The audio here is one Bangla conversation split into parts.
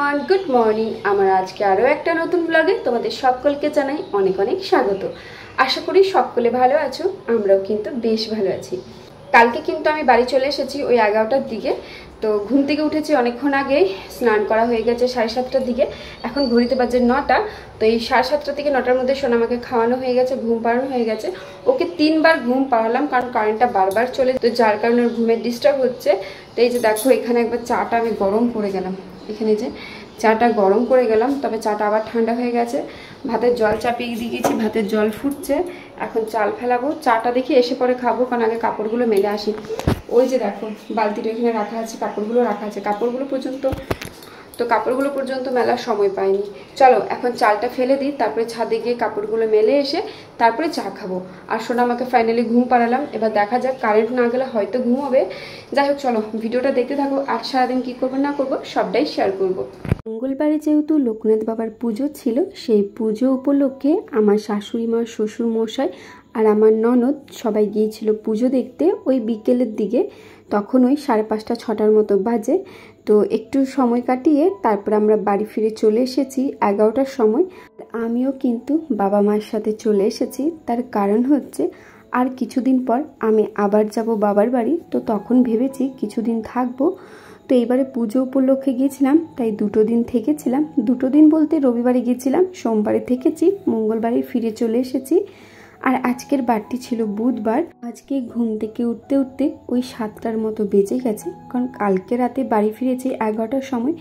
Everyone, good morning. আমার আজকে আরও একটা নতুন ব্লগে তোমাদের সকলকে জানাই অনেক অনেক স্বাগত। আশা করি সকলে ভালো আছো, আমরাও কিন্তু বেশ ভালো আছি। কালকে কিন্তু আমি বাড়ি চলে এসেছি ওই 11টার দিকে। তো ঘুম থেকে উঠেছি অনেকক্ষণ আগেই, স্নান করা হয়ে গেছে 7:30টার দিকে। এখন ঘড়িতে বাজে 9টা। তো এই 7:30 থেকে 9টার মধ্যে সোনামাকে খাওয়ানো হয়ে গেছে, ঘুম পাড়ানো হয়ে গেছে। ওকে 3বার ঘুম পাড়ালাম, কারণ কারেন্টটা বারবার চলে, তো যার কারণে ওর ঘুমের ডিস্টার্ব হচ্ছে। তো এই যে দেখো, এখানে একবার চাটা আমি গরম করে গেলাম, এখানে যে চাটা গরম করে গেলাম, তবে চাটা আবার ঠান্ডা হয়ে গেছে। ভাতের জল চাপিয়ে দিয়ে গেছি, ভাতের জল ফুটছে, এখন চাল ফেলাবো। চাটা দেখি এসে পরে খাবো, কারণ আগে কাপড়গুলো মেলে আসি। ওই যে দেখো বালতিটা এখানে রাখা আছে, কাপড়গুলো রাখা আছে, কাপড়গুলো পর্যন্ত মেলার সময় পাইনি। চলো এখন চালটা ফেলে দিই, তারপরে ছাদে গিয়ে কাপড়গুলো মেলে এসে তারপরে চা খাবো। আর সোনা আমাকে ফাইনালি ঘুম পাড়ালাম, এবার দেখা যাক, কারেন্ট না গেলে হয়তো ঘুম হবে। যাই হোক, চলো ভিডিওটা দেখতে থাকো, আর সারাদিন কী করবো না করবো সবটাই শেয়ার করবো। মঙ্গলবারে যেহেতু লোকনাথ বাবার পুজো ছিল, সেই পুজো উপলক্ষে আমার শাশুড়ি মা, শ্বশুর মশাই আর আমার ননদ সবাই গিয়েছিল পুজো দেখতে ওই বিকেলের দিকে। তখন ওই 5:30 6টার মতো বাজে। তো একটু সময় কাটিয়ে তারপর আমরা বাড়ি ফিরে চলে এসেছি 11টার সময়। আমিও কিন্তু বাবা মায়ের সাথে চলে এসেছি, তার কারণ হচ্ছে আর কিছুদিন পর আমি আবার যাব বাবার বাড়ি। তো তখন ভেবেছি কিছুদিন থাকবো। তো এইবারে পুজো উপলক্ষে গিয়েছিলাম, তাই 2 দিন থেকেছিলাম। 2 দিন বলতে রবিবারে গিয়েছিলাম, সোমবারে থেকেছি, মঙ্গলবারে ফিরে চলে এসেছি। আর আজকের বারটি ছিল বুধবার। আজকে ঘুম থেকে উঠতে উঠতে ওই 7টার মতো বেজে গেছে, কারণ কালকে রাতে বাড়ি ফিরেছি 11টার সময়।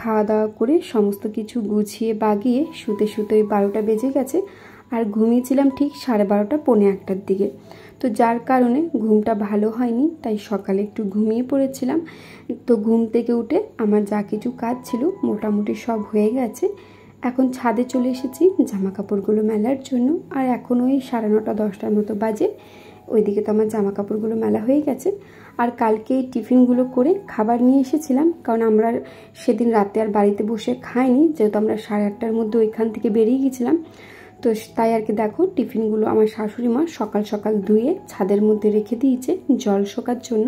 খাওয়া দাওয়া করে সমস্ত কিছু গুছিয়ে বাগিয়ে শুতে শুতে ওই 12টা বেজে গেছে। আর ঘুমিয়েছিলাম ঠিক 12:30 পৌনে 1টার দিকে। তো যার কারণে ঘুমটা ভালো হয়নি, তাই সকালে একটু ঘুমিয়ে পড়েছিলাম। তো ঘুম থেকে উঠে আমার যা কিছু কাজ ছিল মোটামুটি সব হয়ে গেছে। এখন ছাদে চলে এসেছি জামা কাপড়গুলো মেলার জন্য। আর এখন ওই 9:30 10টার মতো বাজে। ওইদিকে তো আমার জামা কাপড়গুলো মেলা হয়ে গেছে। আর কালকে এই টিফিনগুলো করে খাবার নিয়ে এসেছিলাম, কারণ আমরা সেদিন রাতে আর বাড়িতে বসে খাইনি, যেহেতু আমরা 8:30টার মধ্যে ওইখান থেকে বেরিয়ে গেছিলাম। তো তাই আর কি দেখো, টিফিনগুলো আমার শাশুড়ি মা সকাল সকাল ধুয়ে ছাদের মধ্যে রেখে দিয়েছে জল শোকার জন্য।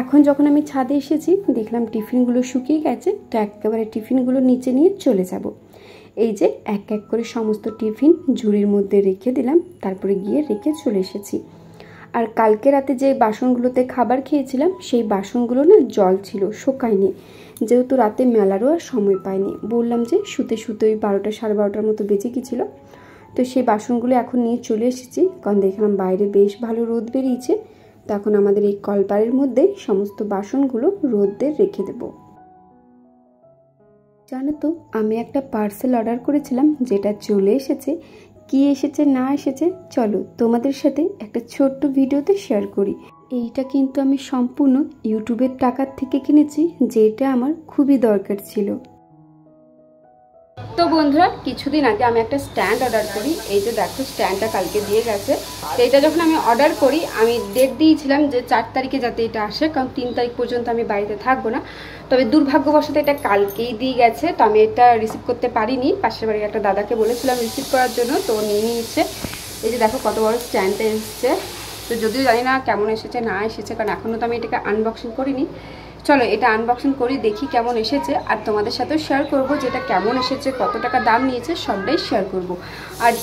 এখন যখন আমি ছাদে এসেছি দেখলাম টিফিনগুলো শুকিয়ে গেছে। তো একেবারে টিফিনগুলো নিচে নিয়ে চলে যাব। এই যে এক এক করে সমস্ত টিফিন ঝুড়ির মধ্যে রেখে দিলাম, তারপরে গিয়ে রেখে চলে এসেছি। আর কালকে রাতে যে বাসনগুলোতে খাবার খেয়েছিলাম সেই বাসনগুলো না জল ছিল, শোকায়নি, যেহেতু রাতে মেলারও আর সময় পাইনি। বললাম যে শুতে শুতে ওই 12টা 12:30টার মতো বেজে গেছিলো। তো সেই বাসনগুলো এখন নিয়ে চলে এসেছি, কারণ দেখলাম বাইরে বেশ ভালো রোদ বেরিয়েছে। তো এখন আমাদের এই কলপারের মধ্যে সমস্ত বাসনগুলো রোদে রেখে দেব। জানো তো, আমি একটা পার্সেল অর্ডার করেছিলাম, যেটা চলে এসেছে। কি এসেছে না এসেছে চলো তোমাদের সাথে একটা ছোট্ট ভিডিওতে শেয়ার করি। এইটা কিন্তু আমি সম্পূর্ণ ইউটিউবের টাকার থেকে কিনেছি, যেটা আমার খুবই দরকার ছিল। তো বন্ধুরা, কিছুদিন আগে আমি একটা স্ট্যান্ড অর্ডার করি। এই যে দেখো, স্ট্যান্ডটা কালকে দিয়ে গেছে। তো এটা যখন আমি অর্ডার করি, আমি ডেট দিয়েছিলাম যে 4 তারিখে যাতে এটা আসে, কারণ 3 তারিখ পর্যন্ত আমি বাড়িতে থাকবো না। তবে দুর্ভাগ্যবশত এটা কালকেই দিয়ে গেছে, তো আমি এটা রিসিভ করতে পারিনি। পাশের বাড়ির একটা দাদাকে বলেছিলাম রিসিভ করার জন্য, তো নিয়ে নিয়েছে। এই যে দেখো কত বড় স্ট্যান্ডটা এসেছে। তো যদিও জানি না কেমন এসেছে না এসেছে, কারণ এখনও তো আমি এটাকে আনবক্সিং করিনি। চলো এটা আনবক্সিং করি, দেখি কেমন এসেছে, আর তোমাদের সাথেও শেয়ার করব যে এটা কেমন এসেছে, কত টাকা দাম নিয়েছে, সবটাই শেয়ার করব। আর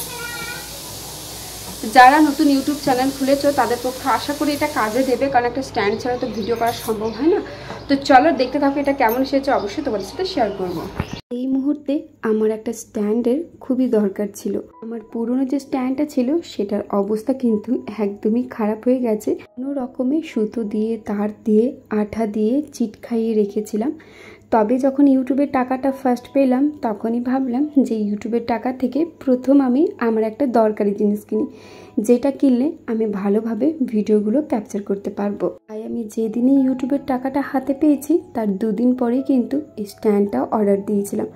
যারা নতুন ইউটিউব চ্যানেল খুলেছো তাদের পক্ষে আশা করি এটা কাজে দেবে, কারণ একটা স্ট্যান্ড ছাড়া তো ভিডিও করা সম্ভব হয় না। তো চলো দেখতে থাকো এটা কেমন এসেছে, অবশ্যই তোমাদের সাথে শেয়ার করব। এই মুহূর্তে আমার একটা স্ট্যান্ডের খুবই দরকার ছিল। আমার পুরনো যে স্ট্যান্ডটা ছিল সেটার অবস্থা কিন্তু একদমই খারাপ হয়ে গেছে। কোনো রকমে সুতো দিয়ে, তার দিয়ে, আঠা দিয়ে চিট খাইয়ে রেখেছিলাম। তবে যখন ইউটিউবের টাকাটা ফার্স্ট পেলাম, তখনই ভাবলাম যে ইউটিউবের টাকা থেকে প্রথম আমি আমার একটা দরকারি জিনিস কিনি, যেটা কিনলে আমি ভালোভাবে ভিডিওগুলো ক্যাপচার করতে পারবো। তাই আমি যেদিনই ইউটিউবের টাকাটা হাতে পেয়েছি তার 2 দিন পরেই কিন্তু এই স্ট্যান্ডটা অর্ডার দিয়েছিলাম।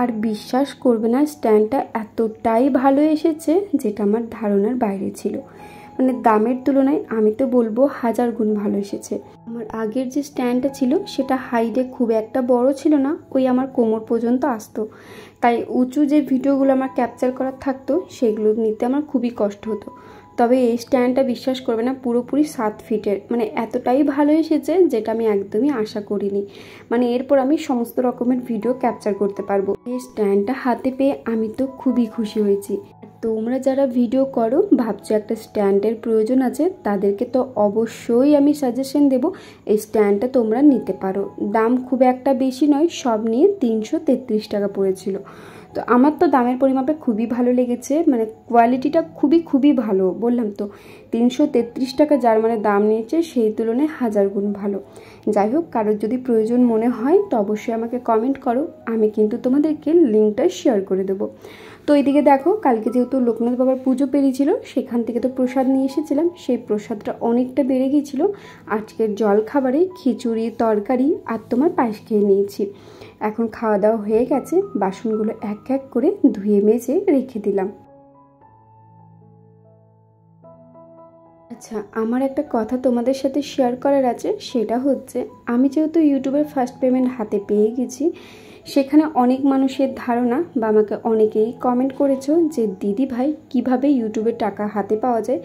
আর বিশ্বাস করবে না, স্ট্যান্ডটা এতটাই ভালো এসেছে যেটা আমার ধারণার বাইরে ছিল। মানে দামের তুলনায় আমি তো বলবো 1000 গুণ ভালো এসেছে। আমার আগের যে স্ট্যান্ডটা ছিল সেটা হাইটে খুব একটা বড় ছিল না, ওই আমার কোমর পর্যন্ত আসতো। তাই উঁচু যে ভিডিওগুলো আমার ক্যাপচার করার থাকতো সেগুলো নিতে আমার খুবই কষ্ট হতো। তবে এই স্ট্যান্ডটা বিশ্বাস করবে না, পুরোপুরি 7 ফিটের, মানে এতটাই ভালো এসেছে যেটা আমি একদমই আশা করিনি। মানে এরপর আমি সমস্ত রকমের ভিডিও ক্যাপচার করতে পারবো। এই স্ট্যান্ডটা হাতে পেয়ে আমি তো খুবই খুশি হয়েছি। তোমরা যারা ভিডিও করো ভাবছো একটা স্ট্যান্ডের প্রয়োজন আছে, তাদেরকে তো অবশ্যই আমি সাজেশন দেব এই স্ট্যান্ডটা তোমরা নিতে পারো। দাম খুব একটা বেশি নয়, সব নিয়ে 333 টাকা পড়েছিল। তো আমার তো দামের পরিমাপে খুবই ভালো লেগেছে, মানে কোয়ালিটিটা খুবই ভালো। বললাম তো 333 টাকা যার মানে দাম নিয়েছে সেই তুলনায় 1000 গুণ ভালো। যাই হোক, কারোর যদি প্রয়োজন মনে হয় তো অবশ্যই আমাকে কমেন্ট করো, আমি কিন্তু তোমাদেরকে লিঙ্কটা শেয়ার করে দেবো। তো এইদিকে দেখো, কালকে যেহেতু লোকনাথ বাবার পুজো পেরিয়েছিল, সেখান থেকে তো প্রসাদ নিয়ে এসেছিলাম, সেই প্রসাদটা অনেকটা বেড়ে গিয়েছিল। আজকের জল খাবারে খিচুড়ি, তরকারি আর তোমার পায়েস খেয়ে নিয়েছি। এখন খাওয়া দাওয়া হয়ে গেছে, বাসনগুলো এক এক করে ধুয়ে মেজে রেখে দিলাম। আচ্ছা, আমার একটা কথা তোমাদের সাথে শেয়ার করার আছে, সেটা হচ্ছে আমি যেহেতু ইউটিউবের ফার্স্ট পেমেন্ট হাতে পেয়ে গেছি, সেখানে অনেক মানুষের ধারণা বা আমাকে অনেকেই কমেন্ট করেছো যে দিদি ভাই কীভাবে ইউটিউবের টাকা হাতে পাওয়া যায়।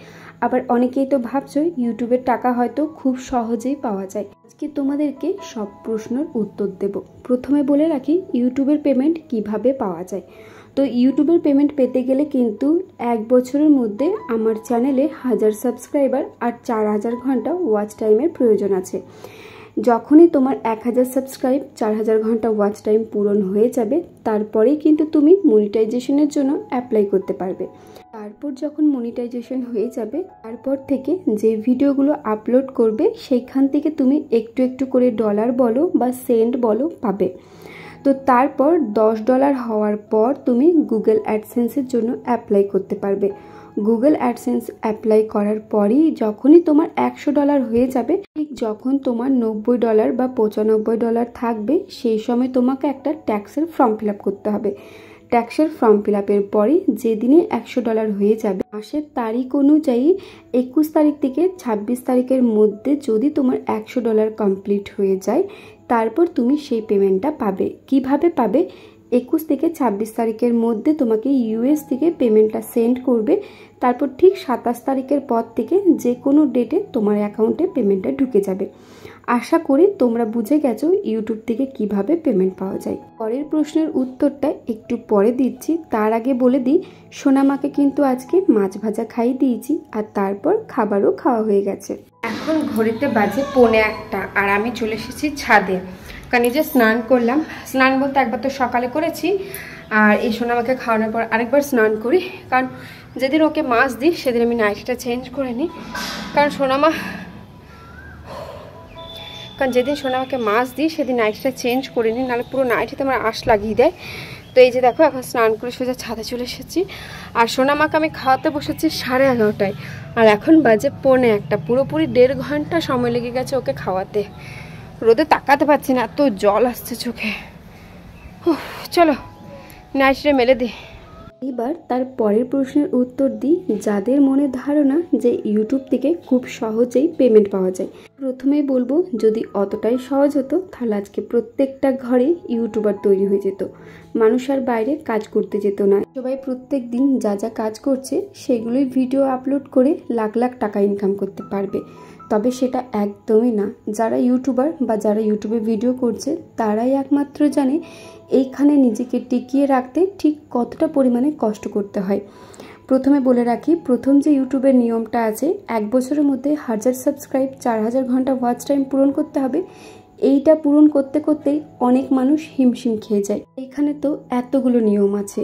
আবার অনেকেই তো ভাবছো ইউটিউবের টাকা হয়তো খুব সহজেই পাওয়া যায়। আজকে তোমাদেরকে সব প্রশ্নের উত্তর দেব। প্রথমে বলে রাখি ইউটিউবের পেমেন্ট কিভাবে পাওয়া যায়। তো ইউটিউবের পেমেন্ট পেতে গেলে কিন্তু 1 বছরের মধ্যে আমার চ্যানেলে 1000 সাবস্ক্রাইবার আর 4000 ঘন্টা ওয়াচ টাইমের প্রয়োজন আছে। যখনই তোমার 1000 সাবস্ক্রাইব 4000 ঘন্টা ওয়াচ টাইম পূরণ হয়ে যাবে, তারপরেই কিন্তু তুমি মনিটাইজেশনের জন্য অ্যাপ্লাই করতে পারবে। তারপর যখন মনিটাইজেশন হয়ে যাবে, তারপর থেকে যে ভিডিওগুলো আপলোড করবে সেইখান থেকে তুমি একটু একটু করে ডলার বলো বা সেন্ট বলো পাবে। তো তারপর $10 হওয়ার পর তুমি গুগল অ্যাডসেন্সের জন্য অ্যাপ্লাই করতে পারবে। গুগল অ্যাডসেন্স অ্যাপ্লাই করার পরই যখনই তোমার $100 হয়ে যাবে, ঠিক যখন তোমার $90 বা $95 থাকবে, সেই সময় তোমাকে একটা ট্যাক্সের ফর্ম ফিল আপ করতে হবে। ট্যাক্সের ফর্ম ফিল আপের পরই যেদিনে $100 হয়ে যাবে, মাসের তারিখ অনুযায়ী 21 তারিখ থেকে 26 তারিখের মধ্যে যদি তোমার $100 কমপ্লিট হয়ে যায়, তারপর তুমি সেই পেমেন্টটা পাবে। কিভাবে পাবে? 21 থেকে 26 তারিখের মধ্যে তোমাকে ইউএস থেকে পেমেন্টটা সেন্ড করবে। তারপর ঠিক 27 তারিখের পর থেকে যে কোনো ডেটে তোমার অ্যাকাউন্টে পেমেন্টটা ঢুকে যাবে। আশা করি তোমরা বুঝে গেছো ইউটিউব থেকে কিভাবে পেমেন্ট পাওয়া যায়। পরের প্রশ্নের উত্তরটা একটু পরে দিচ্ছি, তার আগে বলে দিই সোনামাকে কিন্তু আজকে মাছ ভাজা খাইয়ে দিয়েছি আর তারপর খাবারও খাওয়া হয়ে গেছে। এখন ঘড়িতে বাজে 1:45 আর আমি চলে এসেছি ছাদে, কারণ নিজে স্নান করলাম। স্নান বলতে একবার তো সকালে করেছি, আর এই সোনামাকে খাওয়ানোর পর আরেকবার স্নান করি, কারণ যেদিন ওকে মাছ দিই সেদিন আমি নাইটিটা চেঞ্জ করে নিই। কারণ যেদিন সোনামাকে মাছ দিই সেদিন নাইটিটা চেঞ্জ করে নিই, নাহলে পুরো নাইটিতে আমার আঁশ লাগিয়ে দেয়। তো এই যে দেখো, এখন স্নান করে সোজা ছাদে চলে এসেছি। আর সোনামাকে আমি খাওয়াতে বসেছি 11:30, আর এখন বাজে 1:45। পুরোপুরি 1.5 ঘন্টা সময় লেগে গেছে ওকে খাওয়াতে। রোদে তাকাতে পারছি না, এত জল আসছে চোখে। চলো নাইটিটা মেলে দিই। এবার তার পরের প্রশ্নের উত্তর দিই, যাদের মনে ধারণা যে ইউটিউব থেকে খুব সহজেই পেমেন্ট পাওয়া যায়। প্রথমেই বলবো, যদি অতটাই সহজ হতো তাহলে আজকে প্রত্যেকটা ঘরে ইউটিউবার তৈরি হয়ে যেত, মানুষ আর বাইরে কাজ করতে যেত না। সবাই প্রত্যেক দিন যা যা কাজ করছে সেগুলোই ভিডিও আপলোড করে লাখ লাখ টাকা ইনকাম করতে পারবে। তবে সেটা একদমই না। যারা ইউটিউবার বা যারা ইউটিউবে ভিডিও করছে তারাই একমাত্র জানে এইখানে নিজেকে টিকিয়ে রাখতে ঠিক কতটা পরিমাণে কষ্ট করতে হয়। প্রথমে বলে রাখি, প্রথম যে ইউটিউবের নিয়মটা আছে, 1 বছরের মধ্যে 1000 সাবস্ক্রাইব 4000 ঘন্টা ওয়াচ টাইম পূরণ করতে হবে। এইটা পূরণ করতে করতেই অনেক মানুষ হিমশিম খেয়ে যায়। এইখানে তো এতগুলো নিয়ম আছে।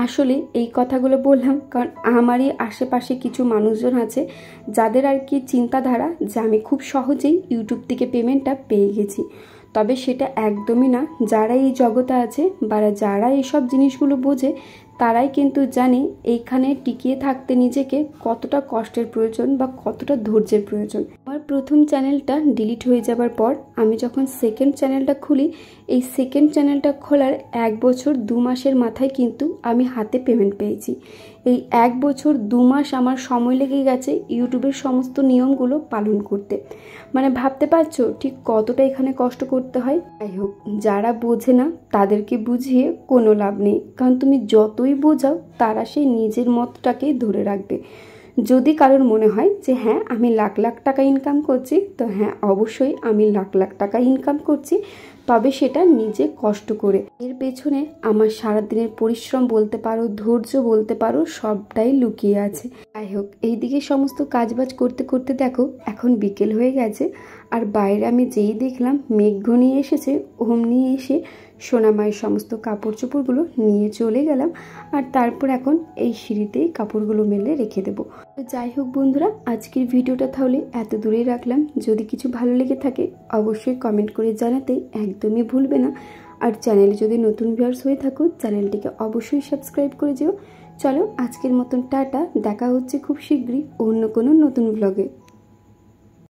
আসলে এই কথাগুলো বললাম কারণ আমারই আশেপাশে কিছু মানুষজন আছে যাদের আর কি চিন্তাধারা যে আমি খুব সহজেই ইউটিউব থেকে পেমেন্টটা পেয়ে গেছি। তবে সেটা একদমই না। যারা এই জগতে আছে বা যারা এইসব জিনিসগুলো বোঝে তারাই কিন্তু জানে এইখানে টিকিয়ে থাকতে নিজেকে কতটা কষ্টের প্রয়োজন বা কতটা ধৈর্যের প্রয়োজন। আমার প্রথম চ্যানেলটা ডিলিট হয়ে যাবার পর আমি যখন সেকেন্ড চ্যানেলটা খুলি, এই সেকেন্ড চ্যানেলটা খোলার 1 বছর 2 মাসের মাথায় কিন্তু আমি হাতে পেমেন্ট পেয়েছি। এই 1 বছর 2 মাস আমার সময় লেগে গেছে ইউটিউবের সমস্ত নিয়মগুলো পালন করতে। মানে ভাবতে পারছো ঠিক কতটা এখানে কষ্ট করতে হয়। যাই হোক, যারা বোঝে না তাদেরকে বুঝিয়ে কোনো লাভ নেই, কারণ তুমি যতই বোঝাও তারা সেই নিজের মতটাকেই ধরে রাখবে। যদি কারোর মনে হয় যে হ্যাঁ আমি লাখ লাখ টাকা ইনকাম করছি, তো হ্যাঁ অবশ্যই আমি লাখ লাখ টাকা ইনকাম করছি, তবে সেটা নিজে কষ্ট করে। এর পেছনে আমার সারাদিনের পরিশ্রম বলতে পারো, ধৈর্য বলতে পারো, সবটাই লুকিয়ে আছে। যাই হোক, এইদিকে সমস্ত কাজবাজ করতে করতে দেখো এখন বিকেল হয়ে গেছে, আর বাইরে আমি যেই দেখলাম মেঘ ঘনিয়ে এসেছে, অমনি এসে সোনামায়ের সমস্ত কাপড় চোপড়গুলো নিয়ে চলে গেলাম। আর তারপর এখন এই সিঁড়িতেই কাপড়গুলো মেলে রেখে দেবো। তো যাই হোক বন্ধুরা, আজকের ভিডিওটা তাহলে এত দূরেই রাখলাম। যদি কিছু ভালো লেগে থাকে অবশ্যই কমেন্ট করে জানাতে একদমই ভুলবে না। আর চ্যানেলে যদি নতুন ভিউয়ার্স হয়ে থাকো, চ্যানেলটিকে অবশ্যই সাবস্ক্রাইব করে যেও। চলো আজকের মতন টাটা, দেখা হচ্ছে খুব শীঘ্রই অন্য কোনো নতুন ব্লগে।